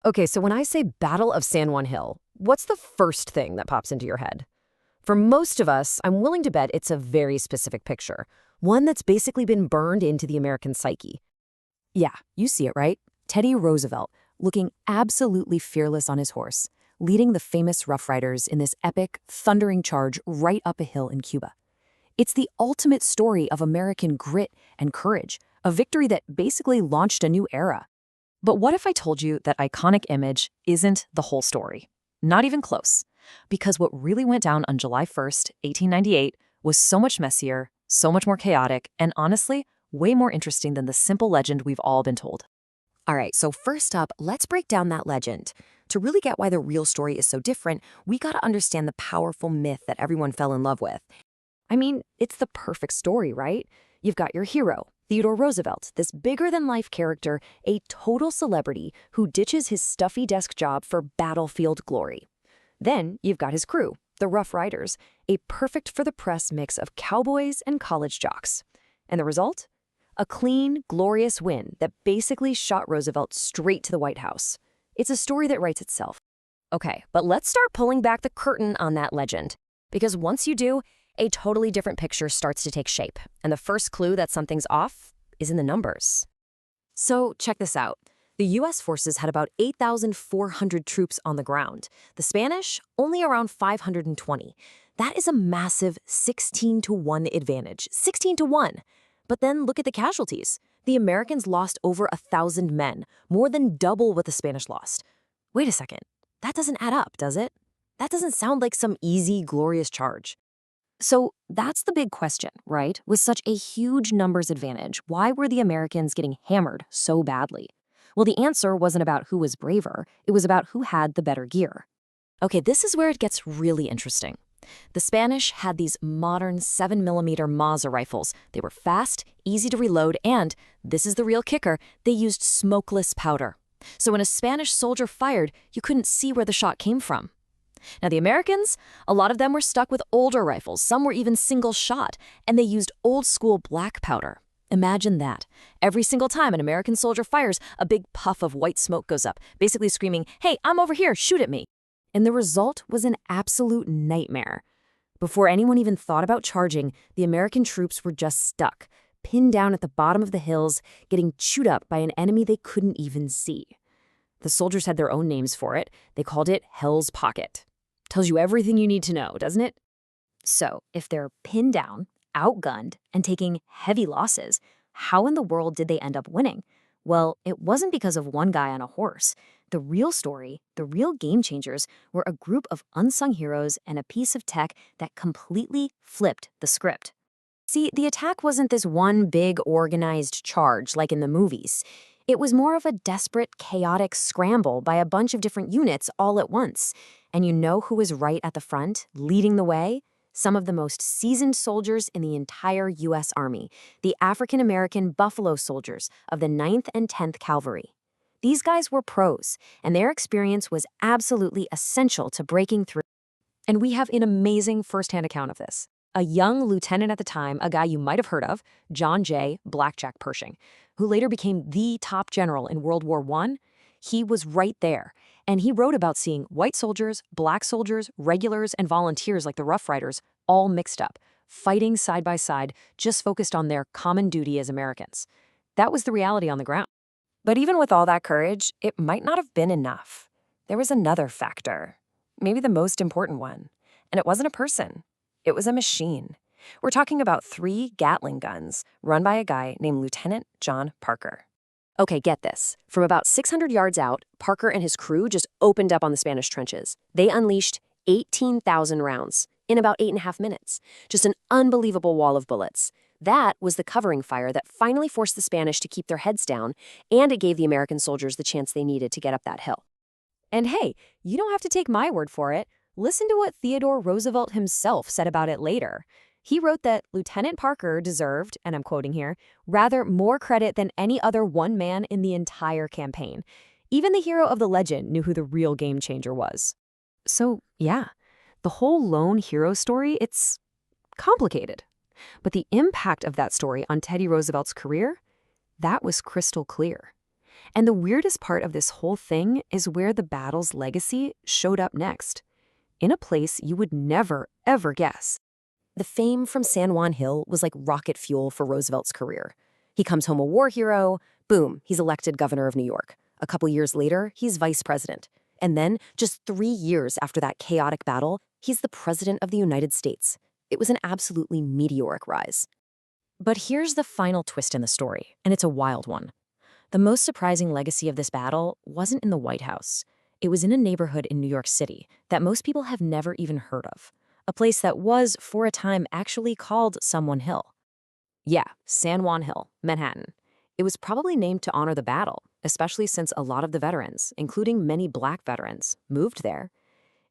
Okay, so when I say Battle of San Juan Hill, what's the first thing that pops into your head? For most of us, I'm willing to bet it's a very specific picture, one that's basically been burned into the American psyche. Yeah, you see it, right? Teddy Roosevelt, looking absolutely fearless on his horse, leading the famous Rough Riders in this epic, thundering charge right up a hill in Cuba. It's the ultimate story of American grit and courage, a victory that basically launched a new era. But what if I told you that iconic image isn't the whole story? Not even close. Because what really went down on July 1st, 1898, was so much messier, so much more chaotic, and honestly, way more interesting than the simple legend we've all been told. All right, so first up, let's break down that legend. To really get why the real story is so different, we gotta understand the powerful myth that everyone fell in love with. I mean, it's the perfect story, right? You've got your hero, Theodore Roosevelt, this bigger-than-life character, a total celebrity who ditches his stuffy desk job for battlefield glory. Then you've got his crew, the Rough Riders, a perfect-for-the-press mix of cowboys and college jocks. And the result? A clean, glorious win that basically shot Roosevelt straight to the White House. It's a story that writes itself. Okay, but let's start pulling back the curtain on that legend. Because once you do, a totally different picture starts to take shape. And the first clue that something's off is in the numbers. So check this out. The U.S. forces had about 8,400 troops on the ground. The Spanish, only around 520. That is a massive 16-to-1 advantage. 16-to-1. But then look at the casualties. The Americans lost over 1,000 men, more than double what the Spanish lost. Wait a second. That doesn't add up, does it? That doesn't sound like some easy, glorious charge. So that's the big question, right? With such a huge numbers advantage, why were the Americans getting hammered so badly? Well, the answer wasn't about who was braver, it was about who had the better gear. Okay, this is where it gets really interesting. The Spanish had these modern 7mm Mauser rifles. They were fast, easy to reload, and, this is the real kicker, they used smokeless powder. So when a Spanish soldier fired, you couldn't see where the shot came from. Now the Americans, a lot of them were stuck with older rifles, some were even single shot, and they used old-school black powder. Imagine that. Every single time an American soldier fires, a big puff of white smoke goes up, basically screaming, "Hey, I'm over here, shoot at me." And the result was an absolute nightmare. Before anyone even thought about charging, the American troops were just stuck, pinned down at the bottom of the hills, getting chewed up by an enemy they couldn't even see. The soldiers had their own names for it. They called it Hell's Pocket. Tells you everything you need to know, doesn't it? So, if they're pinned down, outgunned, and taking heavy losses, how in the world did they end up winning? Well, it wasn't because of one guy on a horse. The real story, the real game changers, were a group of unsung heroes and a piece of tech that completely flipped the script. See, the attack wasn't this one big organized charge like in the movies. It was more of a desperate, chaotic scramble by a bunch of different units all at once. And you know who was right at the front, leading the way? Some of the most seasoned soldiers in the entire U.S. Army, the African-American Buffalo Soldiers of the 9th and 10th Cavalry. These guys were pros, and their experience was absolutely essential to breaking through. And we have an amazing firsthand account of this. A young lieutenant at the time, a guy you might have heard of, John J. Blackjack Pershing, who later became the top general in World War I, he was right there. And he wrote about seeing white soldiers, black soldiers, regulars, and volunteers like the Rough Riders all mixed up, fighting side by side, just focused on their common duty as Americans. That was the reality on the ground. But even with all that courage, it might not have been enough. There was another factor, maybe the most important one, and it wasn't a person. It was a machine. We're talking about 3 Gatling guns run by a guy named Lieutenant John Parker. Okay, get this. From about 600 yards out, Parker and his crew just opened up on the Spanish trenches. They unleashed 18,000 rounds in about 8.5 minutes. Just an unbelievable wall of bullets. That was the covering fire that finally forced the Spanish to keep their heads down, and it gave the American soldiers the chance they needed to get up that hill. And hey, you don't have to take my word for it. Listen to what Theodore Roosevelt himself said about it later. He wrote that Lieutenant Parker deserved, and I'm quoting here, rather more credit than any other one man in the entire campaign. Even the hero of the legend knew who the real game changer was. So, yeah, the whole lone hero story, it's complicated. But the impact of that story on Teddy Roosevelt's career, that was crystal clear. And the weirdest part of this whole thing is where the battle's legacy showed up next, in a place you would never, ever guess. The fame from San Juan Hill was like rocket fuel for Roosevelt's career. He comes home a war hero, boom, he's elected governor of New York. A couple years later, he's vice president. And then, just 3 years after that chaotic battle, he's the president of the United States. It was an absolutely meteoric rise. But here's the final twist in the story, and it's a wild one. The most surprising legacy of this battle wasn't in the White House. It was in a neighborhood in New York City that most people have never even heard of. A place that was, for a time, actually called San Juan Hill. Yeah, San Juan Hill, Manhattan. It was probably named to honor the battle, especially since a lot of the veterans, including many Black veterans, moved there.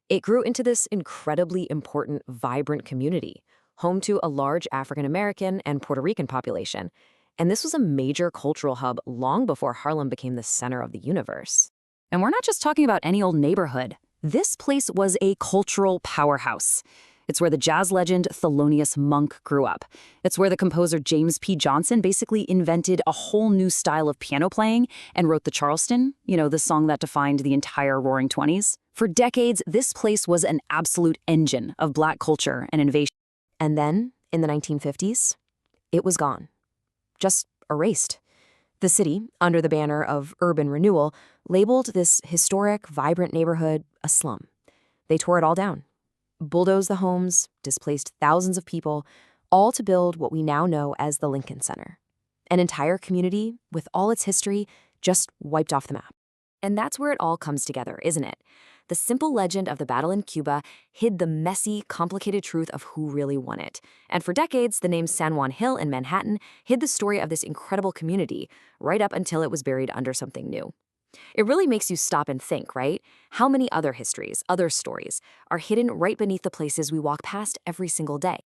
It grew into this incredibly important, vibrant community, home to a large African American and Puerto Rican population. And this was a major cultural hub long before Harlem became the center of the universe. And we're not just talking about any old neighborhood. This place was a cultural powerhouse. It's where the jazz legend Thelonious Monk grew up. It's where the composer James P. Johnson basically invented a whole new style of piano playing and wrote the Charleston, the song that defined the entire Roaring Twenties. For decades, this place was an absolute engine of Black culture and innovation. And then, in the 1950s, it was gone. Just erased. The city, under the banner of urban renewal, labeled this historic, vibrant neighborhood a slum. They tore it all down. Bulldozed the homes, displaced thousands of people, all to build what we now know as the Lincoln Center. An entire community, with all its history, just wiped off the map. And that's where it all comes together, isn't it? The simple legend of the battle in Cuba hid the messy, complicated truth of who really won it. And for decades, the name San Juan Hill in Manhattan hid the story of this incredible community, right up until it was buried under something new. It really makes you stop and think, right? How many other histories, other stories, are hidden right beneath the places we walk past every single day?